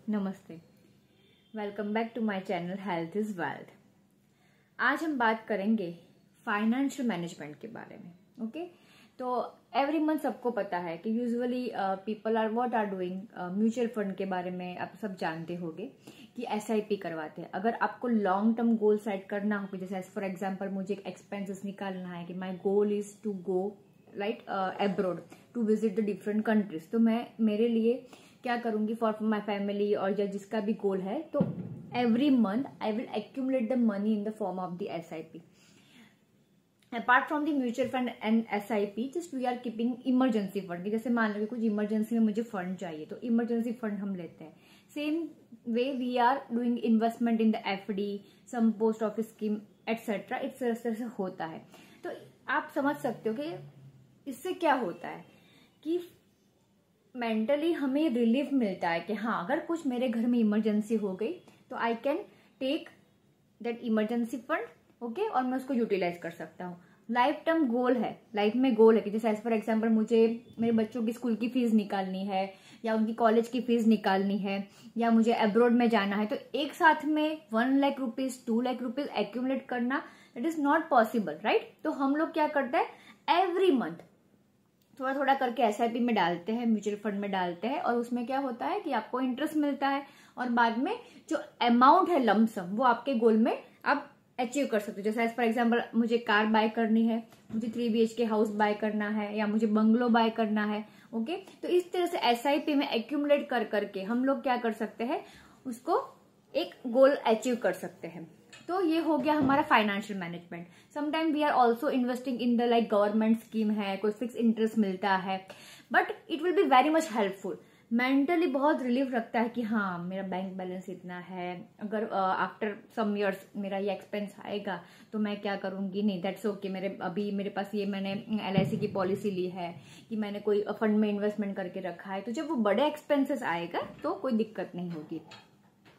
नमस्ते, welcome back to my channel health is wealth. आज हम बात करेंगे फाइनेंशियल मैनेजमेंट के बारे में। ओके, तो एवरी मंथ सबको पता है कि usually people are what are doing, mutual fund के बारे में आप सब जानते होंगे कि एसआईपी करवाते हैं। अगर आपको लॉन्ग टर्म गोल सेट करना हो, जैसे फॉर एग्जांपल मुझे एक एक्सपेंसेस निकालना है कि my goal is to go abroad to visit the different countries, तो मैं मेरे लिए क्या करूंगी फॉर माई फैमिली और या जिसका भी गोल है, तो every month I will accumulate the money in the form of the SIP. Apart from the mutual fund and SIP, just we are keeping emergency fund. जैसे मान लो कि कुछ इमरजेंसी में मुझे फंड चाहिए, तो इमरजेंसी फंड हम लेते हैं। Same way we are doing investment in the FD, some post office scheme etcetera. इस तरह से होता है। तो आप समझ सकते हो कि इससे क्या होता है कि मेंटली हमें रिलीफ मिलता है कि हाँ, अगर कुछ मेरे घर में इमरजेंसी हो गई तो I can take that emergency fund, okay, और मैं उसको यूटिलाइज कर सकता हूँ। लाइफ टर्म गोल है, लाइफ में गोल है कि जैसे एज फॉर एग्जाम्पल मुझे मेरे बच्चों की स्कूल की फीस निकालनी है या उनकी कॉलेज की फीस निकालनी है या मुझे अब्रॉड में जाना है, तो एक साथ में 1 lakh rupees 2 lakh rupees accumulate करना it is not possible, right. तो हम लोग क्या करते हैं, एवरी मंथ थोड़ा थोड़ा करके एसआईपी में डालते हैं, म्यूचुअल फंड में डालते हैं, और उसमें क्या होता है कि आपको इंटरेस्ट मिलता है और बाद में जो अमाउंट है लमसम, वो आपके गोल में आप अचीव कर सकते हो। जैसे एज फॉर एग्जांपल मुझे कार बाय करनी है, मुझे 3 BHK हाउस बाय करना है या मुझे बंगलो बाय करना है, ओके। तो इस तरह से एसआईपी में एक्यूमुलेट कर करके हम लोग क्या कर सकते हैं, उसको एक गोल अचीव कर सकते हैं। तो ये हो गया हमारा financial management. Sometime we are also investing in the like government scheme है, कोई फिक्स इंटरेस्ट मिलता है, but it will be very much helpful. Mentally बहुत रिलीफ रखता है कि हाँ, मेरा बैंक बैलेंस इतना है, अगर आफ्टर सम इयर्स मेरा ये एक्सपेंस आएगा तो मैं क्या करूंगी, नहीं दैट्स ओके, मेरे पास ये मैंने LIC की पॉलिसी ली है कि मैंने कोई फंड में इन्वेस्टमेंट करके रखा है, तो जब वो बड़े एक्सपेंसेस आएगा तो कोई दिक्कत नहीं होगी।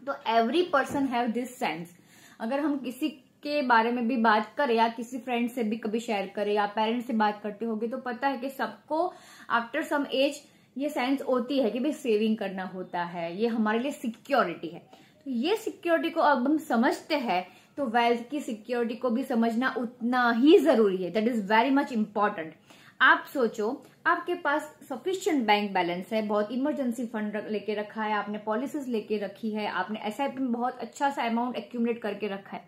तो every person have this sense. अगर हम किसी के बारे में भी बात करें या किसी फ्रेंड से भी कभी शेयर करें या पेरेंट्स से बात करते होगे, तो पता है कि सबको आफ्टर सम एज ये सेंस होती है कि भाई सेविंग करना होता है, ये हमारे लिए सिक्योरिटी है। तो ये सिक्योरिटी को अब हम समझते हैं, तो वेल्थ की सिक्योरिटी को भी समझना उतना ही जरूरी है। That is very much important. आप सोचो, आपके पास सफिशिएंट बैंक बैलेंस है, बहुत इमरजेंसी फंड लेके रखा है, आपने पॉलिसीज लेके रखी है, आपने एसआईपी में बहुत अच्छा सा अमाउंट एक्यूमुलेट करके रखा है,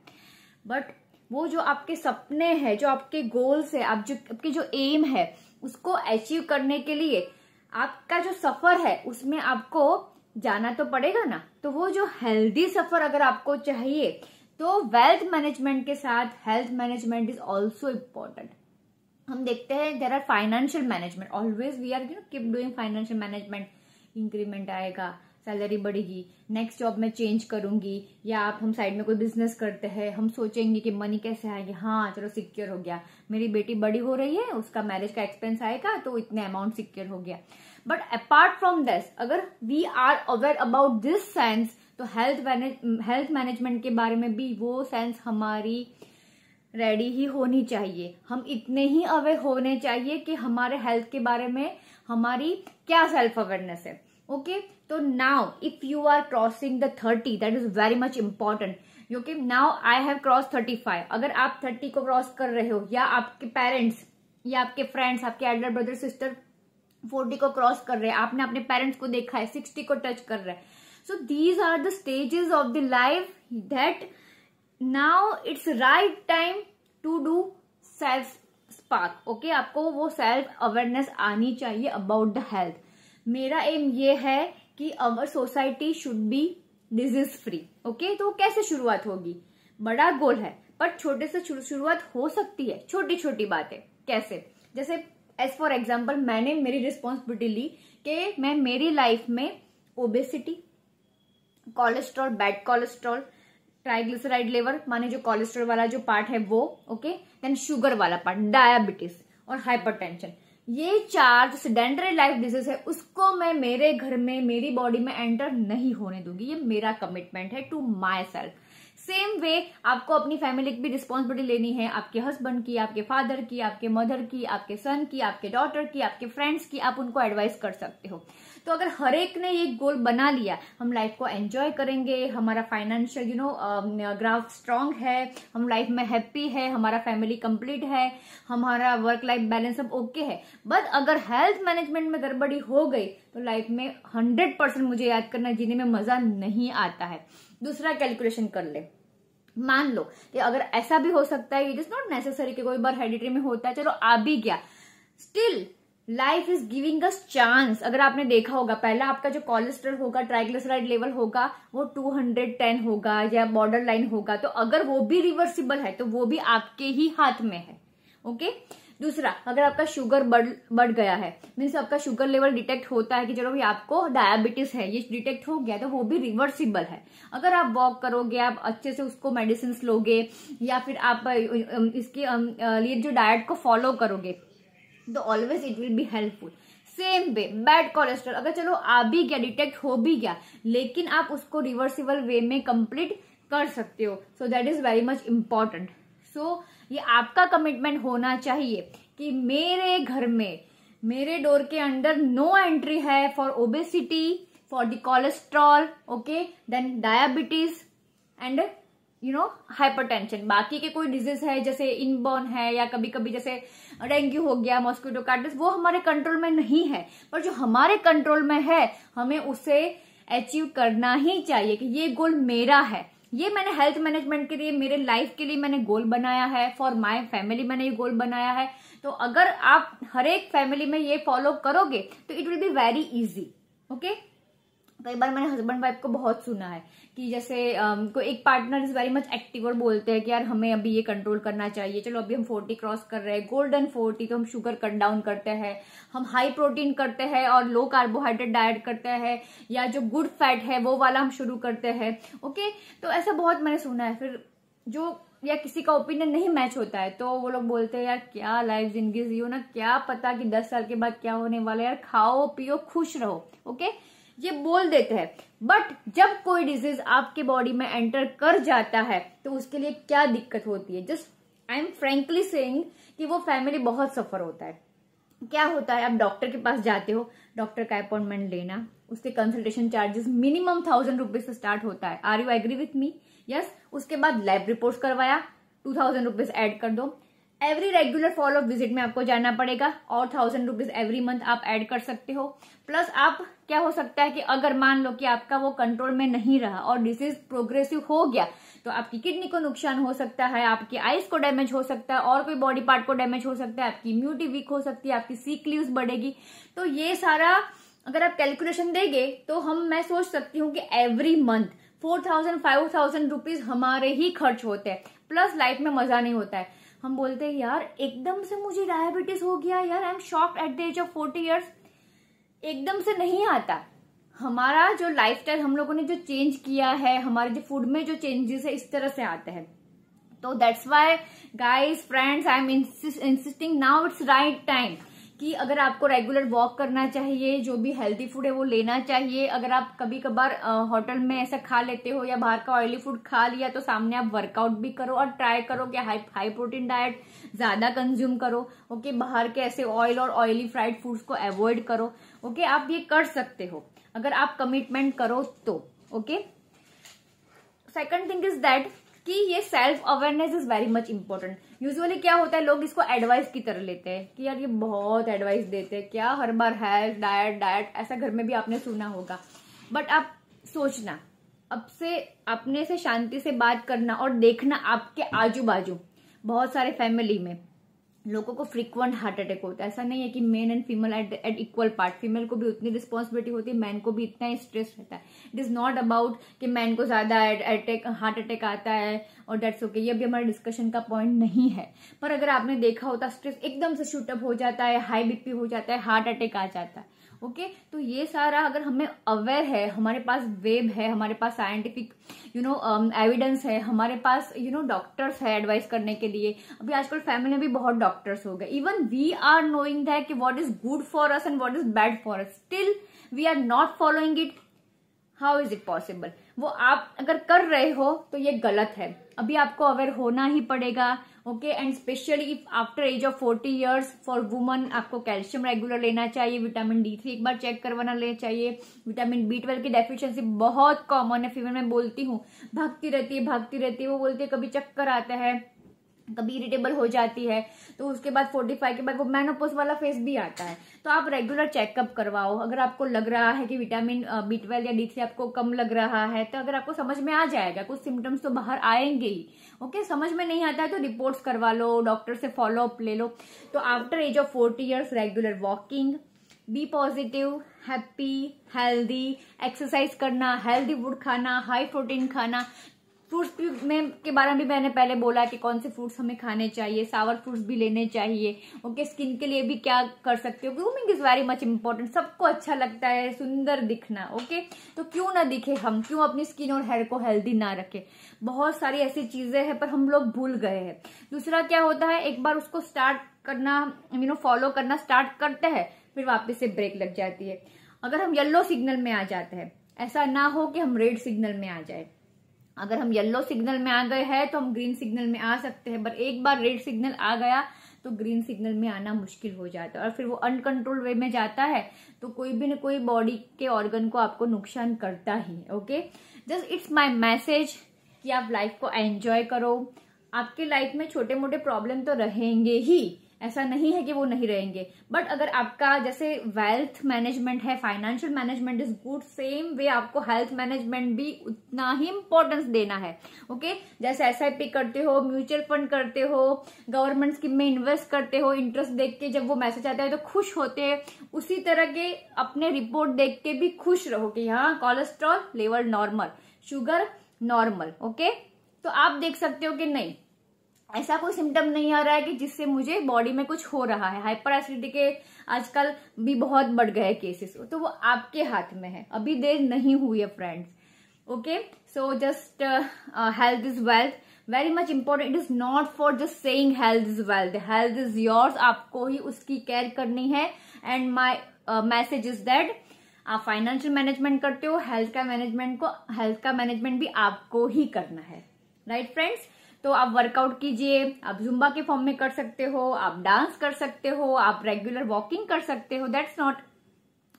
बट वो जो आपके सपने हैं, जो आपके गोल्स है, आपके जो एम है, उसको अचीव करने के लिए आपका जो सफर है उसमें आपको जाना तो पड़ेगा ना। तो वो जो हेल्दी सफर अगर आपको चाहिए, तो वेल्थ मैनेजमेंट के साथ health management is also important. हम देखते हैं there are financial management, always we are keep doing financial management. Increment आएगा, सैलरी बढ़ेगी, नेक्स्ट जॉब में चेंज करूंगी, या हम साइड में कोई बिजनेस करते हैं, हम सोचेंगे कि मनी कैसे आएगी, हाँ चलो सिक्योर हो गया, मेरी बेटी बड़ी हो रही है, उसका मैरिज का एक्सपेंस आएगा तो इतने अमाउंट सिक्योर हो गया। बट अपार्ट फ्रॉम दिस, अगर we are aware about this sense, तो हेल्थ मैनेजमेंट के बारे में भी वो सेंस हमारी रेडी ही होनी चाहिए। हम इतने ही अवेयर होने चाहिए कि हमारे हेल्थ के बारे में हमारी क्या सेल्फ अवेयरनेस है, ओके। तो now if you are crossing the 30, that is very much important, क्योंकि नाउ आई हैव क्रॉस 35। अगर आप 30 को क्रॉस कर रहे हो, या आपके पेरेंट्स या आपके फ्रेंड्स, आपके एल्डर ब्रदर सिस्टर 40 को क्रॉस कर रहे हैं, आपने अपने पेरेंट्स को देखा है 60 को टच कर रहे हैं, so these are the stages of the life that now it's right time to do self spark, okay. आपको वो सेल्फ अवेयरनेस आनी चाहिए अबाउट द हेल्थ। मेरा एम ये है कि our society should be disease free, okay. तो कैसे शुरुआत होगी, बड़ा गोल है, पर छोटे से शुरुआत हो सकती है, छोटी छोटी बातें। कैसे, जैसे एज फॉर एग्जाम्पल मैंने मेरी रिस्पॉन्सिबिलिटी ली कि मैं मेरी लाइफ में obesity, cholesterol, bad cholesterol, triglyceride level माने जो कोलेस्ट्रॉल वाला जो पार्ट है वो, ओके, देन शुगर वाला पार्ट, डायबिटीज और हाइपरटेंशन, ये 4 जो सेडेंटरी लाइफ डिजीज है उसको मैं मेरे घर में, मेरी बॉडी में एंटर नहीं होने दूंगी। ये मेरा कमिटमेंट है to myself. Same way आपको अपनी फैमिली की भी रिस्पॉन्सिबिलिटी लेनी है, आपके हस्बैंड की, आपके फादर की, आपके मदर की, आपके सन की, आपके डॉटर की, आपके फ्रेंड्स की, आप उनको एडवाइस कर सकते हो। तो अगर हर एक ने ये गोल बना लिया, हम लाइफ को एंजॉय करेंगे, हमारा फाइनेंशियल ग्राफ स्ट्रांग है, हम लाइफ में हैप्पी है, हमारा फैमिली कंप्लीट है, हमारा वर्क लाइफ बैलेंस सब ओके है। बट अगर हेल्थ मैनेजमेंट में गड़बड़ी हो गई तो लाइफ में 100% मुझे याद करना, जीने में मजा नहीं आता है। दूसरा कैलकुलेशन कर ले, मान लो कि अगर ऐसा भी हो सकता है, इट इज नॉट नेसेसरी कि कोई बार हेरिडिटरी में होता है, चलो आ भी गया, still life is giving us chance. अगर आपने देखा होगा, पहला आपका जो कोलेस्ट्रॉल होगा, ट्राइग्लिसराइड लेवल होगा, वो 210 होगा या बॉर्डर लाइन होगा, तो अगर वो भी रिवर्सिबल है तो वो भी आपके ही हाथ में है। ओके। दूसरा, अगर आपका शुगर बढ़ गया है, मीन्स आपका शुगर लेवल डिटेक्ट होता है कि चलो भाई आपको डायबिटीज है, ये डिटेक्ट हो गया, तो वो भी रिवर्सिबल है। अगर आप वॉक करोगे, आप अच्छे से उसको मेडिसिन लोगे, या फिर आप इसके लिए जो डाइट को फॉलो करोगे, तो always it will be helpful. Same way bad cholesterol, अगर चलो आ भी गया, डिटेक्ट हो भी गया, लेकिन आप उसको रिवर्सिबल वे में कंप्लीट कर सकते हो। So that is very much important. So ये आपका कमिटमेंट होना चाहिए कि मेरे घर में, मेरे डोर के अंदर नो एंट्री है for obesity, for the cholesterol, okay, then diabetes and hypertension. बाकी के कोई डिजीज है जैसे इनबॉर्न है, या कभी कभी जैसे डेंगू हो गया, मॉस्किटो काइटिस, वो हमारे कंट्रोल में नहीं है, पर जो हमारे कंट्रोल में है हमें उसे अचीव करना ही चाहिए कि ये गोल मेरा है, ये मैंने हेल्थ मैनेजमेंट के लिए, मेरे लाइफ के लिए मैंने गोल बनाया है, फॉर माय फैमिली मैंने ये गोल बनाया है। तो अगर आप हर एक फैमिली में ये फॉलो करोगे तो it will be very easy. Okay. कई बार मैंने हस्बैंड वाइफ को बहुत सुना है कि जैसे कोई एक partner is very much active और बोलते हैं कि यार हमें अभी ये कंट्रोल करना चाहिए, चलो अभी हम 40 क्रॉस कर रहे हैं, गोल्डन 40, तो हम शुगर कट डाउन करते हैं, हम हाई प्रोटीन करते हैं और लो कार्बोहाइड्रेट डाइट करते हैं, या जो गुड फैट है वो वाला हम शुरू करते हैं। ओके। तो ऐसा बहुत मैंने सुना है। फिर जो या किसी का ओपिनियन नहीं मैच होता है तो वो लोग बोलते हैं यार क्या लाइफ जिंदगी जियो ना, क्या पता कि 10 साल के बाद क्या होने वाला है, यार खाओ पियो खुश रहो। ओके, ये बोल देते हैं। बट जब कोई डिजीज आपके बॉडी में एंटर कर जाता है तो उसके लिए क्या दिक्कत होती है, just I am frankly saying कि वो फैमिली बहुत सफर होता है। क्या होता है, आप डॉक्टर के पास जाते हो, डॉक्टर का अपॉइंटमेंट लेना, उसके कंसल्टेशन चार्जेस मिनिमम 1000 रुपीज से स्टार्ट होता है। Are you agree with me? Yes. उसके बाद लैब रिपोर्ट्स करवाया, 2000 रुपीज एड कर दो। एवरी रेगुलर फॉलो विजिट में आपको जाना पड़ेगा और 1000 रुपीज एवरी मंथ आप ऐड कर सकते हो। प्लस आप क्या हो सकता है कि अगर मान लो कि आपका वो कंट्रोल में नहीं रहा और डिसीज प्रोग्रेसिव हो गया तो आपकी किडनी को नुकसान हो सकता है, आपकी आईज को डैमेज हो सकता है, और कोई बॉडी पार्ट को डैमेज हो सकता है, आपकी इम्यूनिटी वीक हो सकती है, आपकी सिक लीव्स बढ़ेगी। तो ये सारा अगर आप कैलकुलेशन देंगे तो मैं सोच सकती हूँ कि एवरी मंथ 4000 5000 रुपीज हमारे ही खर्च होते हैं। प्लस लाइफ में मजा नहीं होता है। हम बोलते हैं यार एकदम से मुझे डायबिटीज हो गया, यार I am shocked at the age of 40 years. एकदम से नहीं आता। हमारा जो लाइफस्टाइल हम लोगों ने जो चेंज किया है, हमारे जो फूड में जो चेंजेस है, इस तरह से आते हैं। तो that's why guys, friends, I am insisting now it's right time कि अगर आपको रेगुलर वॉक करना चाहिए, जो भी हेल्दी फूड है वो लेना चाहिए। अगर आप कभी कभार होटल में ऐसा खा लेते हो या बाहर का ऑयली फूड खा लिया तो सामने आप वर्कआउट भी करो और ट्राई करो कि हाई प्रोटीन डाइट ज्यादा कंज्यूम करो। ओके, बाहर के ऐसे ऑयल और ऑयली फ्राइड फूड्स को अवॉइड करो। ओके, आप ये कर सकते हो अगर आप कमिटमेंट करो तो। Okay, second thing is that कि ये self awareness is very much important. Usually क्या होता है, लोग इसको एडवाइस की तरह लेते हैं कि यार ये बहुत एडवाइस देते हैं, क्या हर बार हेल्थ डाइट ऐसा घर में भी आपने सुना होगा। बट आप सोचना, अब से अपने से शांति से बात करना और देखना आपके आजू बाजू बहुत सारे फैमिली में लोगों को फ्रीक्वेंट हार्ट अटैक होता है। ऐसा नहीं है कि men and female at equal part, female को भी उतनी रिस्पॉन्सिबिलिटी होती है, मैन को भी इतना ही स्ट्रेस रहता है। इट इज नॉट अबाउट कि मैन को ज्यादा हार्ट अटैक आता है और दैट्स ओके, ये भी हमारे डिस्कशन का पॉइंट नहीं है। पर अगर आपने देखा होता, स्ट्रेस एकदम से शूटअप हो जाता है, हाई बीपी हो जाता है, हार्ट अटैक आ जाता है। ओके, तो ये सारा अगर हमें अवेयर है, हमारे पास वेब है, हमारे पास साइंटिफिक एविडेंस है, हमारे पास डॉक्टर्स है एडवाइस करने के लिए। अभी आजकल फैमिली में भी बहुत डॉक्टर्स हो गए। Even we are knowing that कि what is good for us and what is bad for us, still we are not following it. How is it possible? वो आप अगर कर रहे हो तो ये गलत है, अभी आपको अवेयर होना ही पड़ेगा। Okay, and specially if after age of 40 years for woman आपको कैल्शियम रेगुलर लेना चाहिए, विटामिन D3 एक बार चेक करवाना लेना चाहिए। विटामिन B12 की डेफिशिएंसी बहुत कॉमन है, फीमेल में बोलती हूँ, भागती रहती है, वो बोलती है कभी चक्कर आता है, कभी इरिटेबल हो जाती है, तो उसके बाद 45 के बाद वो मेनोपॉज वाला फेज भी आता है। तो आप रेगुलर चेकअप करवाओ। अगर आपको लग रहा है कि विटामिन B12 या D3 आपको कम लग रहा है, तो अगर आपको समझ में आ जाएगा, कुछ सिम्टम्स तो बाहर आएंगे ही। ओके, समझ में नहीं आता है तो रिपोर्ट्स करवा लो, डॉक्टर से फॉलो अप ले लो। तो after age of 40 years regular walking, be positive, happy, healthy, exercise करना, हेल्दी फूड खाना, हाई प्रोटीन खाना। फ्रूट्स में के बारे में भी मैंने पहले बोला कि कौन से फ्रूट्स हमें खाने चाहिए, सावर फ्रूट्स भी लेने चाहिए। ओके, स्किन के लिए भी क्या कर सकते हो, grooming is very much important. सबको अच्छा लगता है सुंदर दिखना। ओके, तो क्यों ना दिखे हम, क्यों अपनी स्किन और हेयर को हेल्दी ना रखें? बहुत सारी ऐसी चीजें हैं पर हम लोग भूल गए हैं। दूसरा क्या होता है, एक बार उसको स्टार्ट करना फॉलो करना स्टार्ट करते हैं, फिर वापस से ब्रेक लग जाती है। अगर हम येलो सिग्नल में आ जाते हैं, ऐसा ना हो कि हम रेड सिग्नल में आ जाए। अगर हम येलो सिग्नल में आ गए हैं तो हम ग्रीन सिग्नल में आ सकते हैं, पर एक बार रेड सिग्नल आ गया तो ग्रीन सिग्नल में आना मुश्किल हो जाता है, और फिर वो अनकंट्रोल्ड वे में जाता है तो कोई भी न कोई बॉडी के ऑर्गन को आपको नुकसान करता ही। Okay, just it's my message कि आप लाइफ को एंजॉय करो। आपके लाइफ में छोटे मोटे प्रॉब्लम तो रहेंगे ही, ऐसा नहीं है कि वो नहीं रहेंगे, बट अगर आपका जैसे वेल्थ मैनेजमेंट है, financial management is good, same way आपको हेल्थ मैनेजमेंट भी उतना ही इंपॉर्टेंस देना है। ओके, जैसे SIP करते हो, म्यूचुअल फंड करते हो, गवर्नमेंट स्कीम में इन्वेस्ट करते हो, इंटरेस्ट देख के जब वो मैसेज आता है तो खुश होते हैं, उसी तरह के अपने रिपोर्ट देख के भी खुश रहो कि हाँ cholesterol level normal, sugar normal. Okay, तो आप देख सकते हो कि नहीं, ऐसा कोई सिम्टम नहीं आ रहा है कि जिससे मुझे बॉडी में कुछ हो रहा है। हाइपर एसिडिटी के आजकल भी बहुत बढ़ गए केसेस, तो वो आपके हाथ में है, अभी देर नहीं हुई है friends. Okay, so just health is wealth, very much important. It is not for just saying health is wealth, health is yours, आपको ही उसकी केयर करनी है। And my message is that आप फाइनेंशियल मैनेजमेंट करते हो, हेल्थ का management भी आपको ही करना है। राइट फ्रेंड्स, तो आप वर्कआउट कीजिए, आप जुम्बा के फॉर्म में कर सकते हो, आप डांस कर सकते हो, आप रेगुलर वॉकिंग कर सकते हो। दैट्स नॉट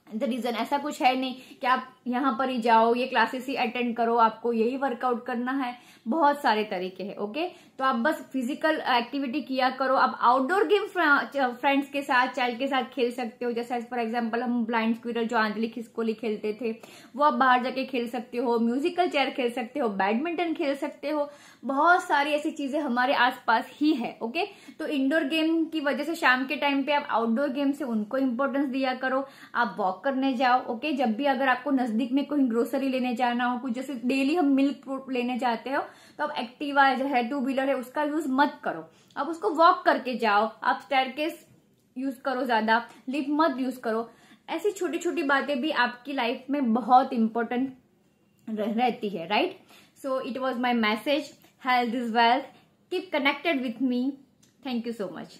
द रीजन, ऐसा कुछ है नहीं कि आप यहाँ पर ही जाओ, ये क्लासेस ही अटेंड करो, आपको यही वर्कआउट करना है। बहुत सारे तरीके हैं। ओके, तो आप बस फिजिकल एक्टिविटी किया करो। आप आउटडोर गेम फ्रेंड्स के साथ, चाइल्ड के साथ खेल सकते हो। जैसे फॉर एग्जांपल हम ब्लाइंड स्क्विरल जो आंधली खिसकोली खेलते थे, वो आप बाहर जाके खेल सकते हो। म्यूजिकल चेयर खेल सकते हो, बैडमिंटन खेल सकते हो। बहुत सारी ऐसी चीजें हमारे आसपास ही है। ओके, तो इंडोर गेम की वजह से शाम के टाइम पे आप आउटडोर गेम से उनको इंपॉर्टेंस दिया करो। आप वॉक करने जाओ। ओके, जब भी अगर आपको नजदीक में कोई ग्रोसरी लेने जाना हो, कुछ जैसे डेली हम मिल्क लेने जाते हो, तो आप एक्टिवा जो है, 2 व्हीलर है, उसका यूज मत करो, आप उसको वॉक करके जाओ। आप स्टेयरकेस यूज करो, ज्यादा लिफ्ट मत यूज करो। ऐसी छोटी छोटी बातें भी आपकी लाइफ में बहुत इंपॉर्टेंट रहती है। Right, so it was my message, health is wealth, keep connected with me. Thank you so much.